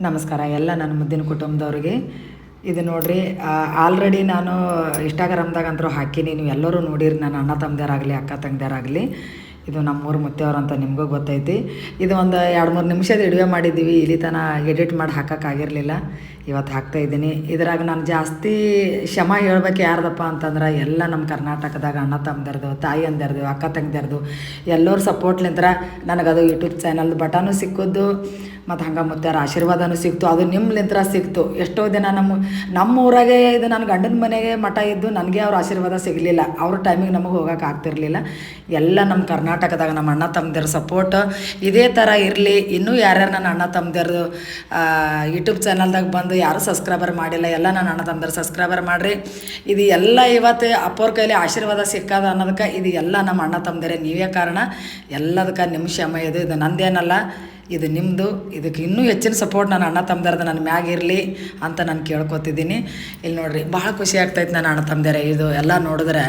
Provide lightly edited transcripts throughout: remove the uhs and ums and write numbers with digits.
ನಮಸ್ಕಾರ ಎಲ್ಲ ನನ್ನ ಮುದ್ದಿನ ಕುಟುಂಬದವ್ರಿಗೆ. ಇದು ನೋಡ್ರಿ, ಆಲ್ರೆಡಿ ನಾನು ಇನ್ಸ್ಟಾಗ್ರಾಮ್ದಾಗ ಅಂತೂ ಹಾಕೀನಿ. ನೀವು ಎಲ್ಲರೂ ನೋಡಿರಿ, ನನ್ನ ಅಣ್ಣ ತಮ್ಮದಿರಾಗಲಿ ಅಕ್ಕ ತಂಗಿಯರಾಗಲಿ. ಇದು ನಮ್ಮೂರು ಮುತ್ತೆಯವ್ರು ಅಂತ ನಿಮಗೂ ಗೊತ್ತೈತಿ. ಇದು ಒಂದು 2-3 ನಿಮಿಷದ ವಿಡಿಯೋ ಮಾಡಿದ್ದೀವಿ. ಇಲ್ಲಿ ತನಕ ಎಡಿಟ್ ಮಾಡಿ ಹಾಕೋಕ್ಕಾಗಿರಲಿಲ್ಲ. ಇವತ್ತು ಹಾಕ್ತಾಯಿದ್ದೀನಿ. ಇದ್ರಾಗ ನಾನು ಜಾಸ್ತಿ ಕ್ಷಮ ಹೇಳ್ಬೇಕು ಯಾರ್ದಪ್ಪ ಅಂತಂದ್ರೆ, ಎಲ್ಲ ನಮ್ಮ ಕರ್ನಾಟಕದಾಗ ಅಣ್ಣ ತಮ್ಮದಿರ್ದು, ತಾಯಿಯಂದಿರ್ದು, ಅಕ್ಕ ತಂಗಿಯರ್ದು ಎಲ್ಲರ ಸಪೋರ್ಟ್ಲಿಂತ್ರ ನನಗದು ಯೂಟ್ಯೂಬ್ ಚಾನಲ್ದು ಬಟನು ಸಿಕ್ಕಿದ್ದು, ಮತ್ತು ಹಂಗೆ ಮುತ್ಯಾರ ಆಶೀರ್ವಾದನೂ ಸಿಕ್ತು. ಅದು ನಿಮ್ಲಿಂತ್ರ ಸಿಕ್ತು. ಎಷ್ಟೋ ದಿನ ನಮ್ಮ ಊರಾಗೆ ಇದು ನನ್ನ ಗಂಡನ ಮನೆಗೆ ಮಠ ಇದ್ದು ನನಗೆ ಅವ್ರ ಆಶೀರ್ವಾದ ಸಿಗಲಿಲ್ಲ. ಅವ್ರ ಟೈಮಿಗೆ ನಮಗೆ ಹೋಗೋಕೆ ಆಗ್ತಿರ್ಲಿಲ್ಲ. ಎಲ್ಲ ನಮ್ಮ ಕರ್ನಾಟಕದಾಗ ನಮ್ಮ ಅಣ್ಣ ತಮ್ಮದಿರ ಸಪೋರ್ಟ್ ಇದೇ ಥರ ಇರಲಿ. ಇನ್ನೂ ಯಾರ್ಯಾರು ನನ್ನ ಅಣ್ಣ ತಮ್ಮದಿರ್ದು ಯೂಟ್ಯೂಬ್ ಚಾನಲ್ದಾಗ ಬಂದು ಯಾರೂ ಸಬ್ಸ್ಕ್ರೈಬರ್ ಮಾಡಿಲ್ಲ, ಎಲ್ಲ ನನ್ನ ಅಣ್ಣ ತಮ್ಮದಿರು ಸಬ್ಸ್ಕ್ರೈಬರ್ ಮಾಡಿರಿ. ಇದು ಎಲ್ಲ ಇವತ್ತು ಅಪ್ಪವ್ರ ಕೈಲಿ ಆಶೀರ್ವಾದ ಸಿಕ್ಕದ ಅನ್ನೋದಕ್ಕೆ ಇದು ಎಲ್ಲ ನಮ್ಮ ಅಣ್ಣ ತಮ್ಮದಿರೇ. ನೀವೇ ಕಾರಣ. ಎಲ್ಲದಕ್ಕೆ ನಿಮ್ಮ ಕ್ಷಮ ಇದು ನಂದೇನಲ್ಲ, ಇದು ನಿಮ್ಮದು. ಇದಕ್ಕೆ ಇನ್ನೂ ಹೆಚ್ಚಿನ ಸಪೋರ್ಟ್ ನನ್ನ ಅಣ್ಣ ತಮ್ಮದಿರ್ದು ನನ್ನ ಮ್ಯಾಗಿರಲಿ ಅಂತ ನಾನು ಕೇಳ್ಕೊತಿದ್ದೀನಿ. ಇಲ್ಲಿ ನೋಡಿರಿ, ಭಾಳ ಖುಷಿ ಆಗ್ತೈತೆ ನನ್ನ ಅಣ್ಣ ತಮ್ಮದಿರೇ. ಇದು ಎಲ್ಲ ನೋಡಿದ್ರೆ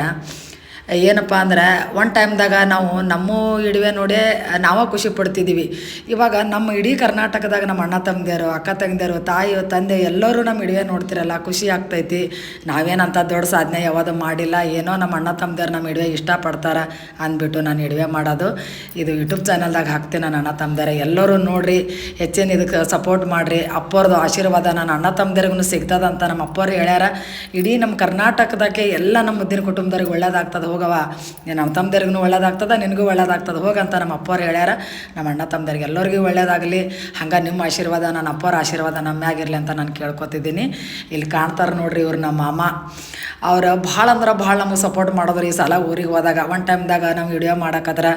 ಏನಪ್ಪ ಅಂದ್ರೆ, ಒಂದು ಟೈಮ್ದಾಗ ನಾವು ನಮ್ಮ ಇಡುವೆ ನೋಡೇ ನಾವೇ ಖುಷಿ ಪಡ್ತಿದ್ದೀವಿ. ಇವಾಗ ನಮ್ಮ ಇಡೀ ಕರ್ನಾಟಕದಾಗ ನಮ್ಮ ಅಣ್ಣ ತಮ್ಮದಿರು, ಅಕ್ಕ ತಂಗಿಯರು, ತಾಯಿ ತಂದೆ ಎಲ್ಲರೂ ನಮ್ಮ ಇಡುವೆ ನೋಡ್ತಿರಲ್ಲ, ಖುಷಿ ಆಗ್ತೈತಿ. ನಾವೇನಂತ ದೊಡ್ಡ ಸಾಧನೆ ಯಾವುದು ಮಾಡಿಲ್ಲ, ಏನೋ ನಮ್ಮ ಅಣ್ಣ ತಮ್ಮದಿರು ನಮ್ಮ ಇಡುವೆ ಇಷ್ಟಪಡ್ತಾರೆ ಅಂದ್ಬಿಟ್ಟು ನಾನು ಇಡುವೆ ಮಾಡೋದು. ಇದು ಯೂಟ್ಯೂಬ್ ಚಾನಲ್ದಾಗ ಹಾಕ್ತೀನಿ. ನನ್ನ ಅಣ್ಣ ತಮ್ಮದಿರು ಎಲ್ಲರೂ ನೋಡಿರಿ, ಹೆಚ್ಚಿನ ಇದಕ್ಕೆ ಸಪೋರ್ಟ್ ಮಾಡಿರಿ. ಅಪ್ಪವ್ರದ್ದು ಆಶೀರ್ವಾದ ನನ್ನ ಅಣ್ಣ ತಮ್ಮದಿರಿಗೂ ಸಿಗ್ತದಂತ ನಮ್ಮ ಅಪ್ಪವ್ರು ಹೇಳ್ಯಾರ. ಇಡೀ ನಮ್ಮ ಕರ್ನಾಟಕದಾಗೆ ಎಲ್ಲ ನಮ್ಮ ಮುದ್ದಿನ ಕುಟುಂಬದವ್ರಿಗೆ ಒಳ್ಳೇದಾಗ್ತದೆ. ಹೋಗವ, ನಮ್ಮ ತಮ್ಮದಿರಿಗೂ ಒಳ್ಳೇದಾಗ್ತದೆ, ನಿನಗೂ ಒಳ್ಳೇದಾಗ್ತದೆ ಹೋಗಂತ ನಮ್ಮ ಅಪ್ಪವ್ರು ಹೇಳ್ಯಾರ. ನಮ್ಮ ಅಣ್ಣ ತಮ್ಮದಿರಿಗೆ ಎಲ್ಲರಿಗೂ ಒಳ್ಳೇದಾಗಲಿ. ಹಂಗೆ ನಿಮ್ಮ ಆಶೀರ್ವಾದ, ನನ್ನ ಅಪ್ಪವ್ರ ಆಶೀರ್ವಾದ ನಮ್ಮ ಮ್ಯಾಗಿರಲಿ ಅಂತ ನಾನು ಕೇಳ್ಕೊತಿದ್ದೀನಿ. ಇಲ್ಲಿ ಕಾಣ್ತಾರೆ ನೋಡ್ರಿ, ಇವ್ರು ನಮ್ಮ ಮಾಮ. ಅವ್ರು ಭಾಳ ಅಂದ್ರೆ ಭಾಳ ನಮಗೆ ಸಪೋರ್ಟ್ ಮಾಡೋದ್ರಿ. ಈ ಸಲ ಊರಿಗೆ ಹೋದಾಗ ಒಂದು ಟೈಮ್ದಾಗ ನಾವು ವಿಡಿಯೋ ಮಾಡೋಕ್ಕಾದ್ರೆ,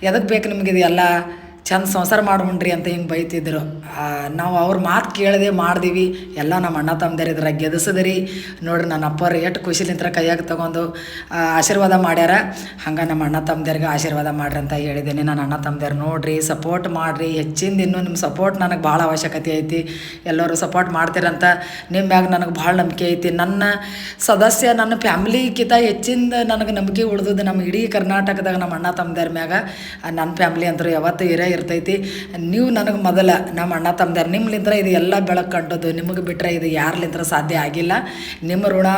ಎದಕ್ಕೆ ಬೇಕು ನಿಮ್ಗೆ ಇದು ಎಲ್ಲ, ಚಂದ ಸಂಸಾರ ಮಾಡ್ಕೊಂಡ್ರಿ ಅಂತ ಹಿಂಗೆ ಬೈತಿದ್ರು. ನಾವು ಅವ್ರ ಮಾತು ಕೇಳದೆ ಮಾಡ್ದೀವಿ. ಎಲ್ಲ ನಮ್ಮ ಅಣ್ಣ ತಮ್ಮದಿರು ಇದ್ರಾಗ ಗೆದಸದ್ರಿ. ನೋಡ್ರಿ, ನನ್ನ ಅಪ್ಪರು ಎಷ್ಟು ಖುಷಿಲಿಂತ್ರ ಕೈಯಾಗ ತೊಗೊಂಡು ಆಶೀರ್ವಾದ ಮಾಡ್ಯಾರ. ಹಂಗೆ ನಮ್ಮ ಅಣ್ಣ ತಮ್ಮದಿರಿಗೆ ಆಶೀರ್ವಾದ ಮಾಡ್ರಿ ಅಂತ ಹೇಳಿದ್ದೀನಿ. ನನ್ನ ಅಣ್ಣ ತಮ್ಮದಿರು ನೋಡಿರಿ, ಸಪೋರ್ಟ್ ಮಾಡಿರಿ. ಹೆಚ್ಚಿಂದ ಇನ್ನೂ ನಿಮ್ಮ ಸಪೋರ್ಟ್ ನನಗೆ ಭಾಳ ಅವಶ್ಯಕತೆ ಐತಿ. ಎಲ್ಲರೂ ಸಪೋರ್ಟ್ ಮಾಡ್ತೀರಂತ ನಿಮ್ಮ ಮ್ಯಾಗ ನನಗೆ ಭಾಳ ನಂಬಿಕೆ ಐತಿ. ನನ್ನ ಸದಸ್ಯ, ನನ್ನ ಫ್ಯಾಮ್ಲಿಗಿಂತ ಹೆಚ್ಚಿಂದ ನನಗೆ ನಂಬಿಕೆ ಉಳಿದದ್ದು ನಮ್ಮ ಇಡೀ ಕರ್ನಾಟಕದಾಗ ನಮ್ಮ ಅಣ್ಣ ತಮ್ಮದಿರ ಮ್ಯಾಗ. ನನ್ನ ಫ್ಯಾಮ್ಲಿ ಅಂತೂ ಯಾವತ್ತೂ ಇರ್ತೈತಿ. ನೀವು ನನಗೆ ಮೊದಲ ನಮ್ಮ ಅಣ್ಣ ತಮ್ಮದಿರು, ನಿಮ್ಲಿಂತ್ರ ಇದು ಎಲ್ಲ ಬೆಳಕು ಕಂಡದ್ದು. ನಿಮಗೆ ಬಿಟ್ಟರೆ ಇದು ಯಾರ್ಲಿಂತ್ರ ಸಾಧ್ಯ ಆಗಿಲ್ಲ. ನಿಮ್ಮ ಋಣ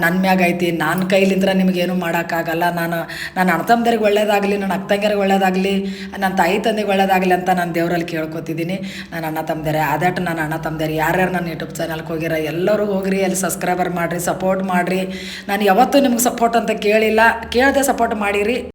ನನ್ನ ಮ್ಯಾಗ ಐತಿ. ನನ್ನ ಕೈಲಿಂತ್ರ ನಿಮಗೇನು ಮಾಡೋಕ್ಕಾಗಲ್ಲ. ನನ್ನ ಅಣ್ಣ ತಮ್ಮದಿರಿಗೆ ಒಳ್ಳೇದಾಗಲಿ, ನನ್ನ ಅಕ್ಕ ತಂಗಿಯರಿಗೆ ಒಳ್ಳೇದಾಗಲಿ, ನನ್ನ ತಾಯಿ ತಂದೆಗೆ ಒಳ್ಳೇದಾಗಲಿ ಅಂತ ನಾನು ದೇವರಲ್ಲಿ ಕೇಳ್ಕೊತಿದ್ದೀನಿ. ನನ್ನ ಅಣ್ಣ ತಮ್ಮದಿರೆ ಆದಟ್ಟು ನನ್ನ ಅಣ್ಣ ತಮ್ಮದಿರು ಯಾರ್ಯಾರು ನನ್ನ ಯೂಟ್ಯೂಬ್ ಚಾನಲ್ಗೆ ಹೋಗಿರ ಎಲ್ಲರೂ ಹೋಗ್ರಿ, ಅಲ್ಲಿ ಸಬ್ಸ್ಕ್ರೈಬರ್ ಮಾಡಿರಿ, ಸಪೋರ್ಟ್ ಮಾಡಿರಿ. ನಾನು ಯಾವತ್ತೂ ನಿಮ್ಗೆ ಸಪೋರ್ಟ್ ಅಂತ ಕೇಳಿಲ್ಲ, ಕೇಳದೆ ಸಪೋರ್ಟ್ ಮಾಡಿರಿ.